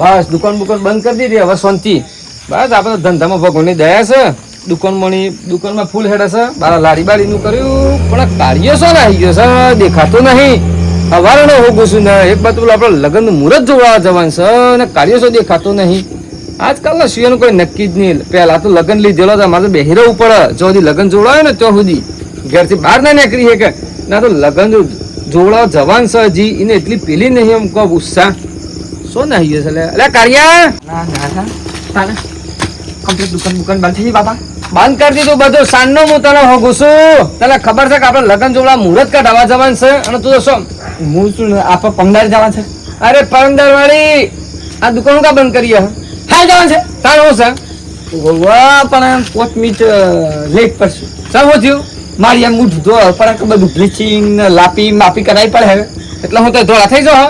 બસ દુકાન બંધ કરી દીધી હવે શાંતિ બસ આપણે ધંધામાં ભગવાનની દયા છે દુકાનમાં ફૂલ હેડ છે બારા લારી બારીનું કર્યું પણ કાર્ય શું આવી ગયો છે દેખાતો નહીં સવારે હોગું છું ને એક બાજુ આપણે લગ્નનું મુહૂર્ત જોવા જવાનું છે અને કાર્ય શું દેખાતો નહીં આજકાલના શિયાનું કોઈ નક્કી જ નહીં પહેલા તો લગ્ન લીધેલો છે મારે બેહી રહેવું પડે જો સુધી લગ્ન જોડાય ને ત્યાં સુધી ઘેરથી બહાર ના નીકળી શકે ના તો લગ્ન જોડા જવાન છે હજી એને એટલી પેલી નહીં એમ કહો ઉત્સાહ શું નહીં ગયો છે એટલે કાર્યા દુકાન બંધ થઈ બાપા બંધ કરી દીધું બધું સાંજનો હું તને હોગું છું તને ખબર છે કે આપણે લગ્ન જોડા મુહૂર્ત કાઢવા જવાનું છે અને તું શું હું શું આપણે પંદર જવાનું છે અરે પંદર વાળી આ દુકાન કા બંધ કરીએ હા જવાનું છે તારું છે પણ 5 મિનિટ લેટ પડશે શું થયું મારી એમ મૂઠ ધો પણ બધું બ્લીચિંગ લાપી માપી કરાવી પડે હવે એટલે હું તો ધોળા થઈ જાઉં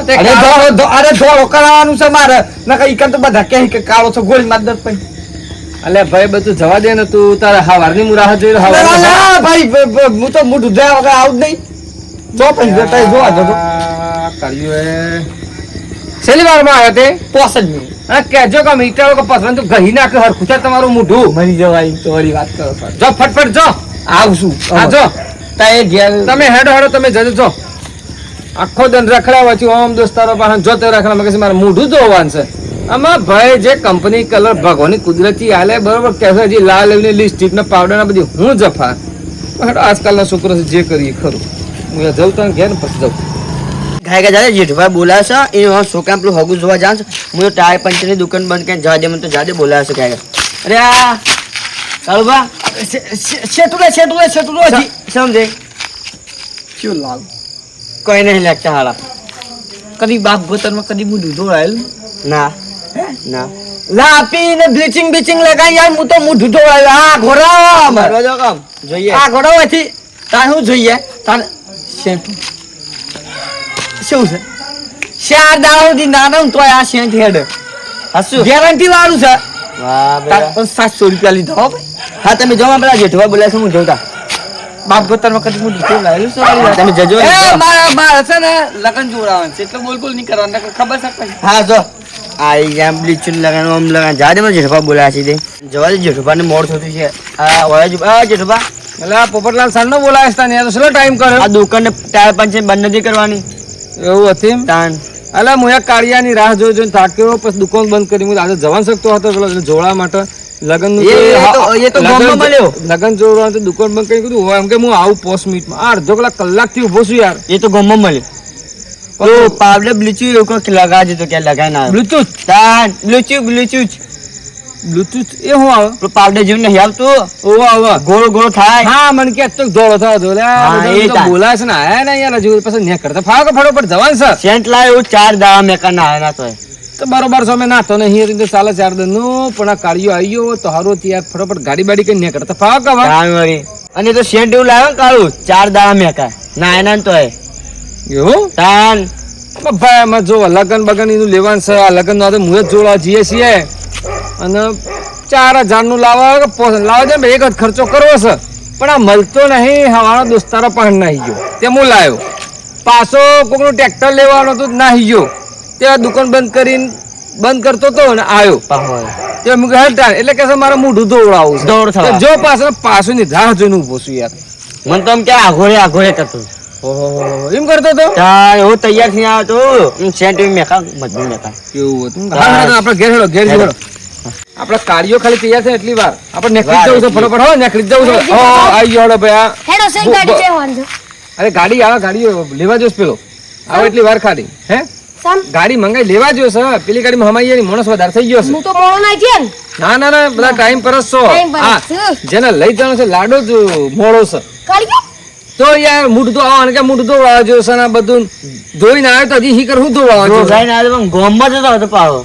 અરે ધોળો કરાવવાનું છે મારે નકર ઈકન તો બધા કે કાળો છો ગોળી માર દત પઈ અલે ભાઈ બધું જવા દે ને તું તારા હવારની મુરાહ જોઈ ના ભાઈ હું તો મૂઠ ધોયા વગર આવું જ નહીં જો પછી જતા જોવા જતો કર્યું છેલ્લી વારમાં આવ્યો તે 5 મિનિટ અને કહેજો કે મીટર કે પસંદ તો ગહી નાખે હરખું છે તમારું મોઢું મરી જવાય તો વળી વાત કરો સર જો ફટફટ જો આવશું આ જો તાએ ઘેર તમે હેડો તમે જજો જો આખો દન રખડાવા છું ઓમ દોસ્તારો પાસે જોતે રખડા મગજ મારે મોઢું ધોવાનું છે આમાં ભાઈ જે કંપની કલર ભગવાનની કુદરતી હાલે બરોબર કહેશે હજી લાલ લિપસ્ટિક ને પાવડર ને બધી હું જફા આજકાલના છોકરો જે કરીએ ખરું હું જઉં તને ઘેર ને પછી જાઉં ગાય જાય જેઠભાઈ બોલાવે છે એ છોકરા પેલું હગું જોવા જાણ છે હું ટાયર પંચરની દુકાન બંધ કરીને જા દે મને તો જાદે બોલાવે છે ગાય અરે આ કાળુભા શેટુલે હજી સમજે શું લાલ કોઈ નહીં લાગતા હાલા કદી બાપ ગોતરમાં કદી હું દૂધો આવેલું ના ના લાપી ને બ્લીચિંગ લગાઈ યાર હું તો હું દૂધો આવેલો આ ઘોડા મારવા જો કામ જોઈએ આ ઘોડામાંથી તાર શું જોઈએ તાર શેઠ શું છે 4 દાડા સુધી નાના તો આ શેઠ હેડ હસુ ગેરંટી વાળું છે વાહ તાર બેટા 700 રૂપિયા લીધા હો ભાઈ હા તમે જો પેલા જેઠભાઈ બોલાવે છે હું જોતા બાપ ગોતરમાં કદી હું દૂધો લાવેલું છે તમે જજો મારા છે ને લગન જોડાવાનું છે એટલે બોલ નહીં કરવાનું ખબર છે કઈ હા જો આઈ જામ બ્લીચિંગ લગાનો ઓમ લગા જા દે મને જેઠભાઈ બોલાવે છે જવા દે જેઠભાઈને મોડ થતું છે આ ઓય આ જેઠભા એટલે આ પોપટલાલ સાંજનો બોલાવે છે તને તો કેટલો ટાઈમ કર્યો આ દુકાનને ટાયર પંચર બંધ નથી કરવાની એવું હતું તાન અલા હું એક કાળિયાની રાહ જોઈને થાક્યો પછી દુકાન બંધ કરી હું આજે જવાન શકતો હતો પેલો જોડા માટે લગન એ તો ગામમાં મળ્યો લગન જોડવા તો દુકાન બંધ કરી કીધું એમ કે હું આવું 5 મિનિટમાં અડધો કલાકથી ઉભો છું યાર એ તો ગામમાં મળ્યો તો પાવડર બ્લીચિંગ એવું કંઈક લગાવજો તો ક્યાં લગાય ના બ્લૂટૂથ તાન બ્લૂટૂથ એ હું આવે પેલું પાવડર જેવું નહીં આવતું ઓવા ઓવા ગોળ ગોળ થાય હા મને કે તો ધોળો થયો તો એ તાન. બોલાય છે ને આયા ને યાર હજુ પછી ને કરતા ફાવ કે ફટોફટ જવાન સર સેન્ટ લાવ એવું 4 દાડા મેકા ના આયા ના તોય તો બરોબર છે અમે નાતો નહીં તો ચાલે 4 દિનનું પણ આ કાળિયો આવી ગયો તો હારો ત્યાં ફટોફટ ગાડી બાડી કઈ ને કરતા ફાવ કે તાન વળી અને તો સેન્ટ એવું લાવે ને કાળું 4 દાડા મેકા ના આયા ના તોય એવું તાન ભાઈ એમાં જો લગન બગન એનું લેવાનું છે આ લગન નો મુએ જ જોડવા જઈએ છીએ અને 4000 નું લાવવા લાવવા દે એક જ ખર્ચો કરવો છે પણ આ મળતો નહીં હવાના દોસ્તારો પણ નાહી ગયો તે હું લાવ્યો પાછો કોકનું ટ્રેક્ટર લેવાનું હતું નાહી ગયો તે દુકાન બંધ કરતો હતો ને આવ્યો તે મુકે હટાણ એટલે કે મારે મોઢું ધોવડાવું છે દોડ થવા જો પાછું ની રાહ જોઈને ઉભો છું યાર મને તો એમ કે આઘોડે કરતો ઓહો એમ કરતો હતો તાર એવું તૈયાર થઈ આવે તો સેન્ટ મેકા મજબૂત મેકા એવું હતું આપણે ઘેર હેડો આપણે કાર્યો ખાલી તૈયાર થાય એટલી વાર આપણે નેકળી જવું છે ફટાફટ હો નેકળી જવું છે આવી ગયો હેડો ભાઈ હેડો સહી ગાડી લેવાનું છે અરે ગાડી લેવા જોશ પેલો આવે એટલી વાર ખાલી હે સમ ગાડી મંગાઈ લેવા જોશ પેલી ગાડીમાં હમાઈ ની માણસ વધારે થઈ ગયો છે હું તો મોળો ના છે ને ના બધા ટાઈમ પર જ છો Time પર જ હા છું. જેને લઈ જવાનો છે લાડો જ મોડો છે કાઢી તો યાર મૂઠ ધોવા કે મૂઠ ધોવા જો છે ને બધું ધોઈને આવ્યો તો હજી હીકર હું ધોવા જો જો ગાય ના પણ ગોમમાં જતો હતો પાવો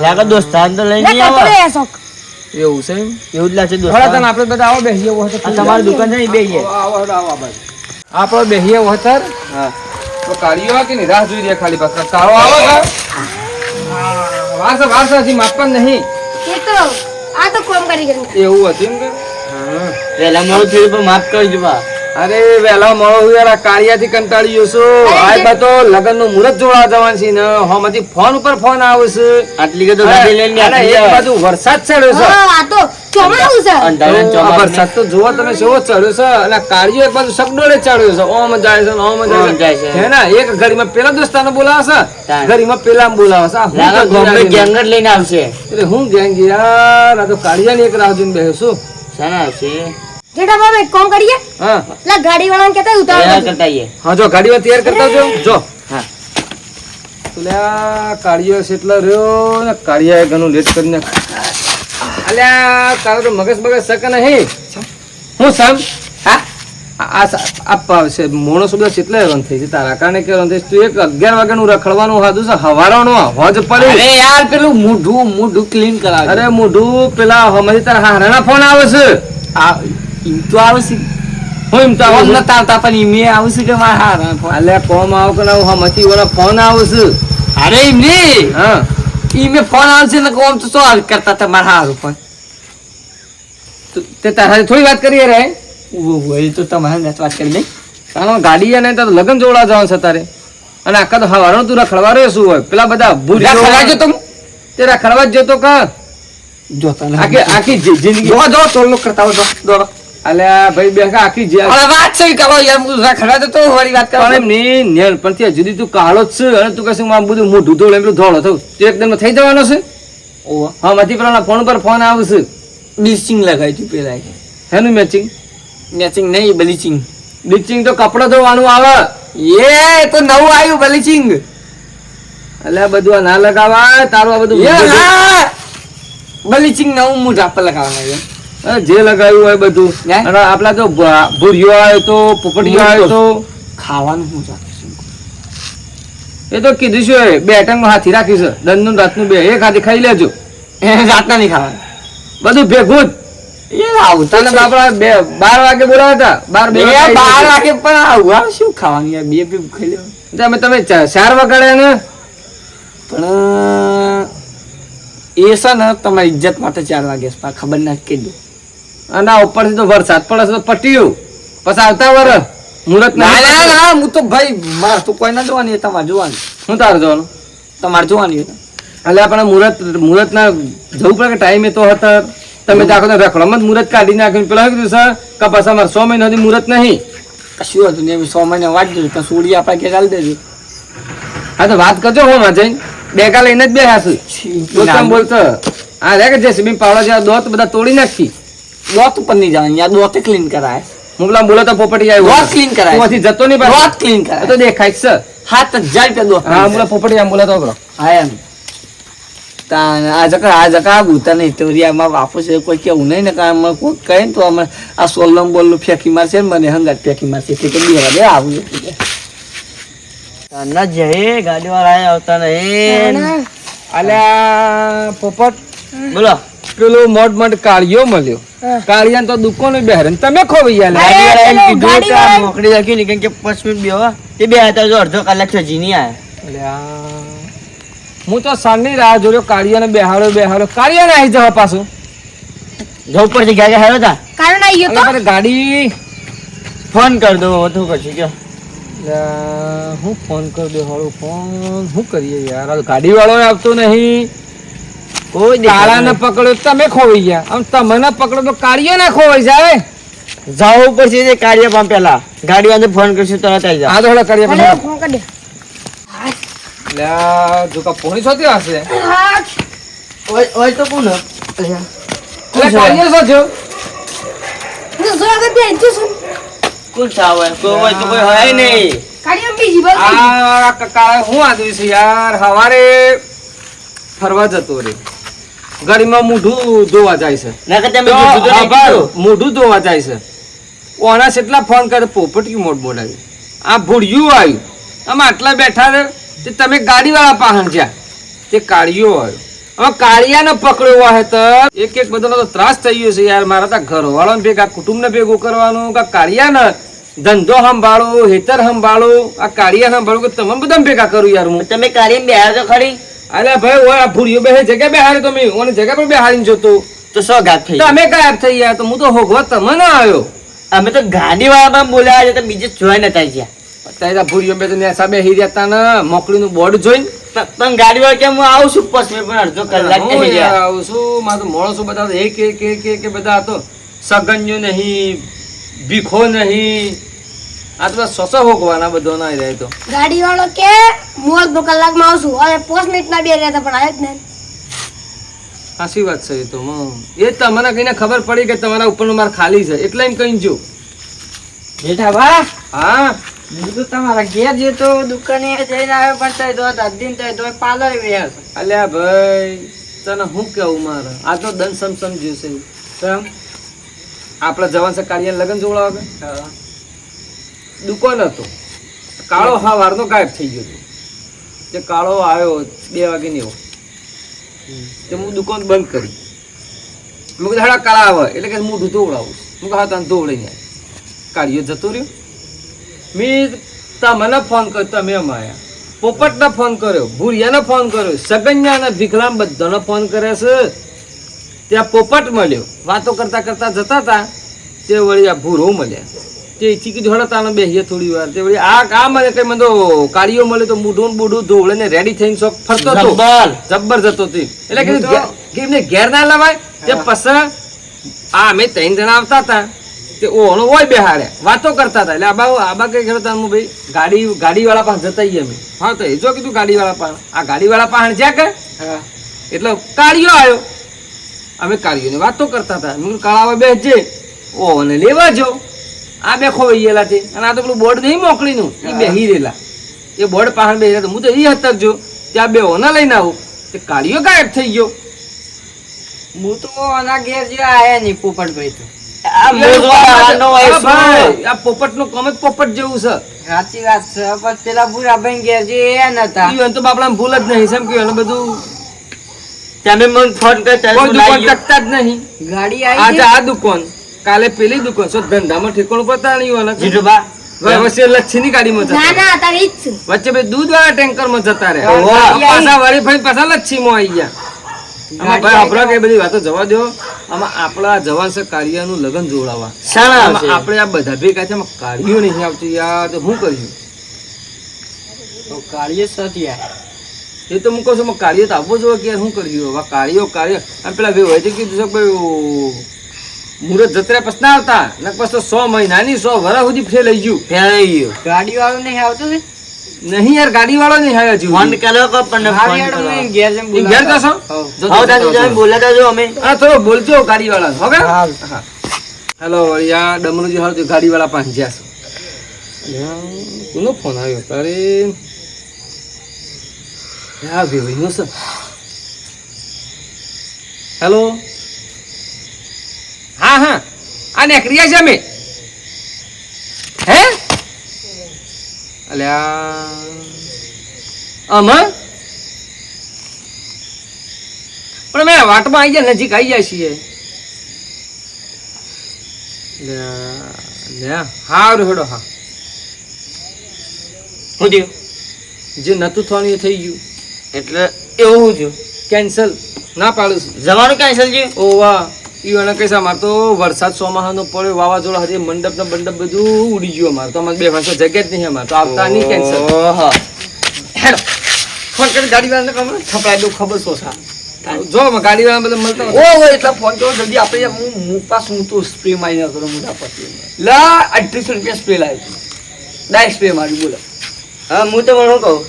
લાગે દોસ્તાર તો લઈ લે નહીં આવે કપડે શોક એવું છે એમ એવું જ લાગશે થોડા દોસ્તાર તને આપણે બધા આવો બેસીએ આ તમારી દુકાન છે ને બેહીએ આપણે બેહીએ વતર હા તો કાળીઓ કે ની રાહ જોઈ રહ્યા ખાલી પાછા તારો આવે કે વારસા હજી માપન નહીં એ તો આ તો કોમ કરી ગયું એવું હતું એમ કે પેલા મોડું થયું પણ માફ કરજો બા અરે વેલા મોડો હુયારા કાળિયાથી કંટાળી ગયો છું. આજ બા તો લગનનું મુહૂર્ત જોવા જવાનું છે ને હમાંથી ફોન ઉપર ફોન આવે છે. આટલી કે તો ગાડી લઈને અને એક બાજુ વરસાદ ચડ્યો છે. હા, આ તો ચોમાસું છે. અંધારાનું તો આ ચોમાસું વરસાદ તો જોવો તમે કેવો ચડ્યો છે અને કાળિયો એક બાજુ સગડોળે ચડ્યો છે. ઓમ જાય છે ને ઓમ ઓમ જાય જાય છે. છે. હે ને એક ઘડીમાં પેલા દોસ્તાને બોલાવે છે, તાન. ઘડીમાં પેલા બોલાવે છે. આ હું લાગે તો ગમે ગિરાજી ગેંગ જ લઈને આવશે. એટલે હું ગેંગ યાર, આ તો કાળિયાની એક રાહ જોઈને બેસું. શાના આવશે? જેઠા બાબા એક કામ કરીએ. હા પેલા ગાડીવાળાને કહેતા તૈયાર ઉતાવળ કરતા આવીએ. હા, જો ગાડીમાં તૈયાર કરતા આવજો. જો હા. અલ્યા કાળિયો કેટલો રહ્યો ને કાળિયાએ ઘણું લેટ કરીને અલ્યા તારો તો મગજ સક નહીં. હું સામ હા? છે મોણો શબ્દ કેટલે રન થઈ છે તારા કારણે કે રન થઈ છે? તું એક 11 વાગ્યાનું રખડવાનું હાદું છે, હવારનો હોજ પડ્યો. અરે યાર પેલું મોઢું ક્લીન કરાવે. અરે મોઢું પેલા હમણાં તારા હારાના ફોન આવે છે. આ ઈમ તો આવશે. હું એમ તો ફોન આવે છે. નતા આવતા પણ ઈમે આવશે કે મારા હારા ફોન. અલ્યા કોમ આવ કે ના હમણાંથી ઓલા ફોન આવે છે. અરે ઈમ નહીં. હા ઈમે ફોન આવશે ને કોમ તો શું કરતા તમારા હારું પણ. તે તારા થોડી વાત કરીએ રે. એ તો તમારે વાત કરી નહીં. તારો ગાડી અને તો લગન જોડા જવાનું છે તારે, અને આખા તો હવારનો તું રખડવા રહ્યો શું હોય? પેલા બધા રખડવા જતો હું? તે રખડવા જ જતો કા જોતા આખી જિંદગી જો ટોલો કરતા હોય દોડો. અલ્યા ભાઈ બે આખી હવે વાત થઈ કરો યાર હું રખડવા જતો વળી વાત કરો. પણ એમ નહીં નેણ પણ ત્યાં જુદી તું કાળો જ છે અને તું કહેશે હું બધું મોઢું ધોળ એટલું ધોળો થયું તે એકદમ થઈ જવાનો છે. ઓવા હા માંથી પેલા ફોન પર ફોન આવશે. બ્લીચિંગ લગાવી તું પેલા. હેનું મેચિંગ? મેચિંગ નહીં બ્લીચિંગ. બ્લીચિંગ તો કપડો ધોવાનું આવે. એ તો નવું આવ્યું બ્લીચિંગ. અલ્યા બધું આ ના લગાવાય તારું આ બધું બ્લીચિંગ નવું મોઢા પર લગાવવાનું. અરે જે લગાવ્યું હોય બધું. હે? અને આપલા તો ભૂરિયો આવ્યો તો પોપટીયો આવ્યો તો ખાવાનું શું રાખીશું? એ તો કીધું છે બે આઈટમ હાથી રાખી છે, દનનું રાતનું બે એક હાથી ખાઈ લેજો. એ રાતના નહીં ખાવાનું. બધું ભેગું જ. એ આવતા તને બાપડા 12 વાગે બોલાવ્યા હતા. 12 12 વાગે પણ આવું આ શું ખાવાનું યાર બે ખાઈ લેવાનું. તમે 4 વાગ્યા ને પણ એ છે ને તમારી ઇજ્જત માટે 4 વાગે ખબર ના કહી દો. અને આ ઉપરથી તો વરસાદ પડે છે તો પટ્યું પછી આવતા વર મુહૂર્ત ના ના ના ના હું તો ભાઈ મારે તો કોઈ ના જોવાની તમારે જોવાની. હું તારે જવાનું તમારે જોવાની એટલે આપણે મુહૂર્ત ના જવું પડે કે ટાઈમે તો હતા તમે દાખલો રખડમાં જ મુહૂર્ત કાઢી નાખ્યું. પેલા કીધું સર કે પછી અમારે 6 મહિના સુધી મુહૂર્ત નહીં. કશું હતું નહીં 100 મહિના વાંચ દેજો તો સોડી આપણે કે ચાલી દેજો. હા તો વાત કરજો હો માં જઈને બેગા લઈને જ બેહ્યા છું. બોલતા બોલતો આ રે કે જેસીબી પાવડા જેવા દોત બધા તોડી નાખી. દોત ઉપર નહીં જવાનું યાર દોતે ક્લીન કરાય. હું પેલા બોલો તો પોપટી આવ્યો દોત clean કરાય. તું હજી જતો નહીં પાછો. દોત clean કરાય. એ તો દેખાય છે. 7000 રૂપિયા દોત. હા બોલા પોપટી આમ બોલા તો બરો. હા એમ તાન આ જકા ભૂતા નહીં તો રિયામાં વાપસ છે કોઈ કેવું નહીં ને કામ કોઈ કહે ને તો અમે આ સોલમ બોલનું ફેંકી મારશે ને મને હંગાત ફેંકી મારશે એટલે કે બે વાગે આવું ના જય ગાડીવાળા આવતા નહીં. અલ્યા પોપટ બોલો પેલો મોડ કાળિયો મળ્યો. કાળિયાને તો દુકાને બેહારે ને તમે ખોવાઈ ગયા લે. ગાડીવાળા એમ કીધું કે આ ગાડીવાળા- મોકળી રાખી ને કે 5 મિનિટ બેહો તે બે હતા જો અડધો કલાક થજી નહીં આયા. અલ્યા હું તો સાંજની રાહ જોયો કાળિયાને બેહાડ્યો કાળિયાને આવી જવા પાછું. જવું પડશે ગાડી હારો તા કારણ આવી ગયો તો અને ગાડી ફોન કર દો વધુ પછી જો અલ્યા, હું ફોન કરી દે હાલો ફોન શું કરીએ યાર આ ગાડી વાળો આવતો નહીં. કોઈ કાળાને પકડ્યો તમે ખોવાઈ ગયા આમ તમને પકડો તો કાળિયો ના ખોવાઈ જાય. જવું પડશે તે કાર્ય પણ પેલા ગાડી વાળાને ફોન કરશું તરત આવી જાવ. આ તો હળો કરીએ હેલો, પછી. ફોન કરી દે. અલ્યા, જો કા પોણી સોતી હશે. હા, ઓય તો કોણ એટલે કાળિયો શું થયો? હું જો આગળ બે ઇંચું છું. કોણ સાવે કોઈ હોય તો કોઈ હોય નહીં. ગાડીમાં બીજી બાજુ. આ કાળા હું આદમી છે યાર સવારે ફરવા જતો રે ગાડીમાં મોઢું ધોવા જાય છે. ના કે તમે તો કીધું તો નહીં આભાર, કીધું. મોઢું ધોવા જાય છે. ઓના કેટલા ફોન કરે પોપટી મોડ બોલાવી આ ભૂડ્યું આવ્યું આમાં આટલા બેઠા રે તે તમે ગાડી વાળા પાહણ જ્યાં તે કાળિયો આવ્યો. હવે કાળિયાને પકડ્યો હોય તો એક બધાનો તો ત્રાસ થઈ ગયો છે યાર. મારા તો ઘરવાળાને ભેગા કુટુંબને ભેગું કરવાનું કે કાળિયાને ધંધો સંભાળો હેતર સંભાળો આ કાળિયા સંભાળો કે તમે બધા ભેગા કરું યાર હું. તમે કાર્ય બે આવ્યો તો ખરી અરે ભાઈ ઓય આ ભૂરીઓ બે જગ્યા બેહારી તો મેં ઓને જગ્યા પર બેહારીને જોતો તો સો ઘાત થઈ તમે ગાયબ થઈ ગયા તો હું તો હોગવા તમે ના આવ્યો. અમે તો ગાડી વાળામાં બોલ્યા છે તો બીજે જોઈ નતા ગયા. અત્યારે ભૂરીઓ બે તો નેસા બેહી રહ્યા તા ને મોકળીનું બોર્ડ જોઈને પણ ગાડી વાળા કે હું આવું છું પછી પણ અડધો કલાક હું થઈ યાર ગયા. આવું છું મારું મોણસો બધા એક બધા હતો સગન્યો નહીં ભીખો નહીં આ તો બધા સોસો હોકવાના બધો ના રહે તો ગાડી વાળો કે હું અડધો કલાકમાં આવશું હવે 5 મિનિટના બે રહ્યા હતા પણ આવ્યો જ નહીં. સાચી વાત છે એ તો એ તમને કઈને ખબર પડી કે તમારા ઉપરનો માર ખાલી છે એટલે એમ કઈ જો બેઠા બા હા હું તો તમારા ઘેર જતો દુકાને જઈને આવ્યો પણ તઈ તો અધીન તઈ તો પાર્લર વેર. અલ્યા ભાઈ તને હું કેવું મારે આ તો દન સમજ્યું છે સમ આપણા જવાન છે કાળિયા લગન જોડાવે દુકાન હતો કાળો હા વારનો ગાયબ થઈ ગયો હતો તે કાળો આવ્યો 2 વાગે ને એવો તે હું દુકાન બંધ કરી મેં કીધું હાડા કાળા આવે એટલે કે મોઢું ધોવડાવું હું કહું હા તને ધોવડાઈને કાળિયો જતો રહ્યો મેં તમને ફોન કર્યો તમે અમાયા પોપટને ફોન કર્યો ભૂરિયાને ફોન કર્યો સગન્યાને ભીખલામ બધાને ફોન કરે છે ત્યાં પોપટ મળ્યો વાતો કરતા કરતા જતા હતા તે વળી આ ભૂરો મળ્યા તે એથી કીધું હળો તાનો બેહીએ થોડી વાર તે વળી આ મને કઈ મને તો કાળીઓ મળે તો મૂઢું ને બૂઢું ધોવડે ને રેડી થઈને શોખ ફરતો હતો જબ્બર જતો હતી એટલે કીધું એમને ઘેર ના લવાય તે પછી આ અમે 3 જણા આવતા હતા તે ઓનો હોય બેહાડ્યા વાતો કરતા હતા એટલે આબા કઈ ખરો હું ભાઈ ગાડી વાળા પાસે જતા અમે હા તો એ જો કીધું ગાડી વાળા પાસે આ ગાડી વાળા પાસે જ્યાં કે એટલે કાળીઓ આવ્યો અમે કાળીઓની વાતો કરતા હતા મેં કાળાવા બેસજે ઓને લેવા જો આ બે ખોવાઈયેલા છે અને આ તો પેલું બોર્ડ નહીં મોકલીનું એ બેહી રહેલા એ બોર્ડ પાસે બેહી રહ્યા હું તો એ હતર જો ત્યાં બે ઓના લઈને આવું તે કાળીઓ ગાયબ થઈ ગયો હું તો આના ઘેર જે આયા નહીં પોપટભાઈ તો આ પોપટ નું કામ જ પોપટ જેવું છે સાચી વાત છે પણ પેલા ભૂરાભાઈ ઘેર જે એ નતા ઈવન તો બાપડા ભૂલ જ નહીં સેમ કે એને બધું તમે મને ફોન કર્યો કોઈ દુકાન ટકતા જ નહીં ગાડી આજે આવી આ દુકાન કાલે પેલી દુકાન સો ધંધામાં ઠેકાણું પતા નહીં હોવાના જીતુભા વચ્ચે લચ્છીની ગાડીમાં ના જતા ના તારે ઈ જ છું. વચ્ચે બે દૂધ વાળા ટેન્કર માં જતા રહ્યા ઓહો. પાછા વાળી ભાઈ પાછા લચ્છીમાં આવી ગયા આમાં ભાઈ આપણા કઈ બધી વાતો જવા દો આમાં આપણા જવાન છે કાળિયાનું લગન જોડાવા આમાં આપણે આ બધા ભેગા છે આમાં કાળિયો નહીં આવતી યાર તો શું કર્યું કાર્ય સત્યા એ તો હું કહું છું કાળિયો તો આપવો જોઈએ કે શું કર્યું હવે કાળિયો અને પેલા ભાઈ હોય તો કીધું છે ભાઈ મુહૂર્ત જત્રા પછી ના આવતા ને પછી તો 100 મહિનાની 100 વર્ષ સુધી ફેલ થઈ ગયું ફેરાઈ ગયો ગાડી વાળો નહીં આવતો છે નહીં યાર ગાડી વાળો નહીં આવ્યો હજુ ફોન કર્યો કે પણ ફોન કર્યો ઘેર જેમ ઈ ઘેર જશો આવ દાદુ તમે બોલાતા જો અમે હા થોડો બોલજો ગાડી વાળા હવે હેલો વળિયા ડમરુજી હાલ તો ગાડી વાળા પાસે જ્યા કોનો ફોન આવ્યો તારે યા ભાઈ નો સર હેલો હા હા આ નેકરિયા છે અમે હે અલ્યા આમાં પણ મેં વાટમાં આવી જાય નજીક આવી જાય છીએ હારું હેડો હા શું થયું જે નતું થવાનું એ થઈ ગયું એટલે એવું થયું કેન્સલ ના પાડું છું જવાનું કેન્સલ છે ઓ વાહ ઈ એને કઈ મારે તો વરસાદ ચોમાસાનો પડ્યો વાવાઝોડા હજી મંડપ ને બંડપ બધું ઉડી ગયું અમારે તો અમારે બે ભાષા જગ્યા જ નહીં અમારે તો આવતા નહીં કેન્સલ ઓહો હેડો ફોન કરી ગાડી વાળાને ખબર છપડાય દઉં ખબર શું સા જો ગાડી વાળા બધા મળતા હોય. ઓહો એટલા ફોન કરો જલ્દી આપણે હું પાસ હું તો સ્પ્રે મારી કરો મોટા પછી લા 3800 રૂપિયા સ્પ્રે લાવ્યો ડાયરેક્ટ સ્પ્રે મારી બોલો હા હું તો મને કહું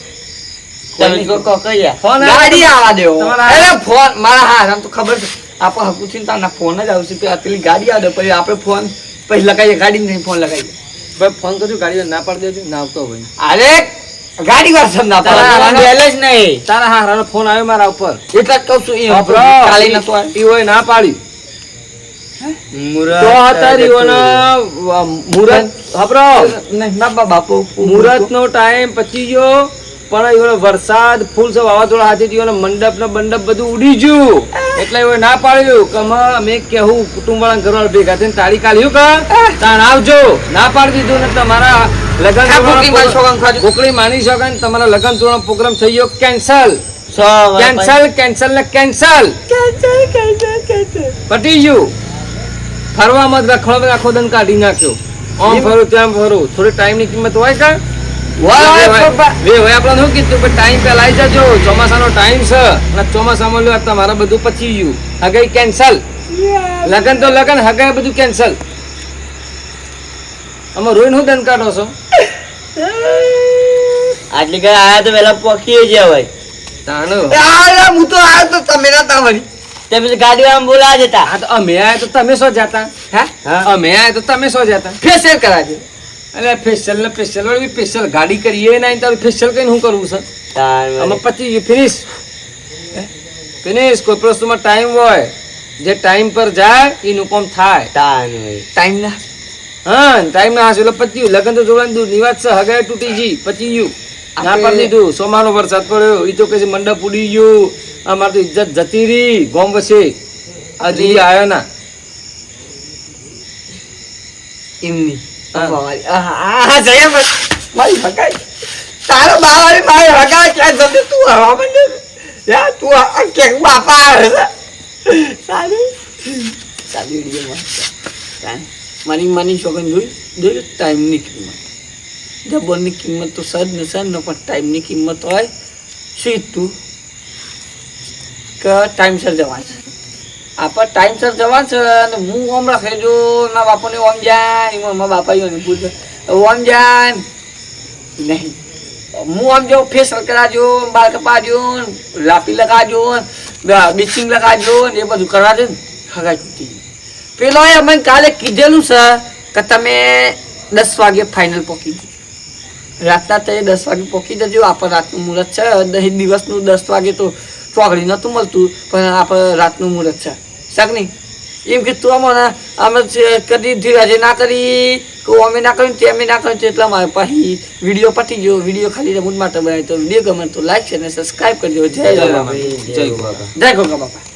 તમે કો કયા ફોન ગાડી આવવા દેવો તમારા અરે ફોન મારા હા આમ તો ખબર છે આપણે હકુથી તાના ફોન જ આવશે કે પેલી ગાડી આવે પછી આપણે ફોન પછી લગાવીએ ગાડી નહીં ફોન લગાવીએ ભાઈ ફોન કરજો ગાડી વાળા ના પાડી દેજો ના આવતો હોય અરે ગાડી વાર સમ ના તારા બેલેન્સ નહીં તારા હારાનો ફોન આવ્યો મારા ઉપર એટલા જ કહું છું એ આપણો કાલે નતો ઈ હોય ના પાડી તો હતારી ઓનો મુરત હબરો નહીં બાપા બાપુ મુરત નો ટાઈમ પચી ગયો પણ એનો વરસાદ ફૂલ છે વાવાઝોડા હાથે થયો ને મંડપ ને બંડપ બધું ઉડી ગયું એટલે એ ના પાડ્યું કે અમે કેવું કુટુંબ વાળા ઘરવાળા ભેગા થઈને તાળી કાઢ્યું કે તાણ આવજો ના પાડી દીધું ને તમારા લગન કોકડી માની શકો ને તમારા લગન જોવાનો પ્રોગ્રામ થઈ ગયો કેન્સલ કેન્સલ કેન્સલ ને કેન્સલ પટી ગયું ફરવામાં જ રખડો આખો દન કાઢી નાખ્યો આમ ફરું ત્યાં ફરું થોડી ટાઈમ ની કિંમત હોય કા આપણને શું કીધું કે ટાઈમ પેલા આવી જજો ચોમાસાનો ટાઈમ છે અને ચોમાસામાં લ્યો તમારે બધું પચી ગયું હગાઈ કેન્સલ લગન તો લગન હગાઈ બધું કેન્સલ આમાં રોઈને હું દન કાઢો છો આટલી કઈ આયા તો પેલા પોખીએ જ ભાઈ તાણો હું તો આવ્યો તો તમે નતા વળી તે પછી ગાડી વાળા બોલા જતા આ તો અમે આયા તો તમે શું જાતા હા અમે આયા તો તમે શું જાતા ફેશિયલ કરાવજો એટલે ફેશિયલ ને ફેશિયલ વાળી ફેશિયલ ગાડી કરીએ ના તારું ફેશિયલ કઈને શું કરવું છે આમાં પચી ગયું ફિનિશ ફિનિશ કોઈ પ્રશ્નમાં ટાઈમ હોય જે ટાઈમ પર જાય એનું કામ થાય ટાઈમ ના હા ટાઈમ ના હાસું એટલે પચ્યું લગન તો જોવાની દૂર ની વાત છે હગાઈ તૂટી ગઈ પચી ગયું ના પાડી દીધું સોમાનો વરસાદ પડ્યો એ તો કઈ મંડપ ઉડી ગયું અમારે તો ઇજ્જત જતી રહી ગોમ વસે હજી આવ્યો ના એમની હા. જઈએ મારી ભગાઈ તારો બાવાળી મારી ભગાઈ ક્યાં જતી તું હવા માંડે યા તું આ કે બાપા આવે છે સારું સારી વિડીયો મસ્ત મારી માની છોકરી જોઈ ટાઈમની કિંમત જબરની કિંમત તો સજ ને સજ ને પણ ટાઈમની કિંમત હોય શું તું કે ટાઈમસર જવાનું છે આપણે ટાઈમસર જવાનું છે અને હું ઓમ રાખે જો મારા બાપાને ઓમ જાય એમાં મારા બાપા પૂછે ઓમ જાય નહીં હું આમ જો ફેશિયલ કરાવજો બાલ કપાવજો લાપી લગાવજો બ્લીચિંગ લગાવજો ને એ બધું કરવા દે ને હગાઈ તૂટી ગઈ. પેલો એ અમે કાલે કીધેલું છે કે તમે 10 વાગે ફાઇનલ પહોંચી જજો રાતના તે 10 વાગે પહોંચી જજો આપણે રાતનું મુહૂર્ત છે 10 દિવસનું 10 વાગે તો ચોકડી નહોતું મળતું પણ આપણે રાતનું મુહૂર્ત છે શાક નહીં એમ કે તું અમે કદી ધીરાજે ના કરી અમે ના કર્યું તે અમે ના કર્યું એટલા મારે પછી વિડીયો પતી ગયો વિડીયો ખાલી રમૂજ માટે બનાવ્યો તો વિડીયો ગમે તો લાઈક છે અને સબસ્ક્રાઈબ કરજો જય જય બાબા. જય ગોગા બાપા.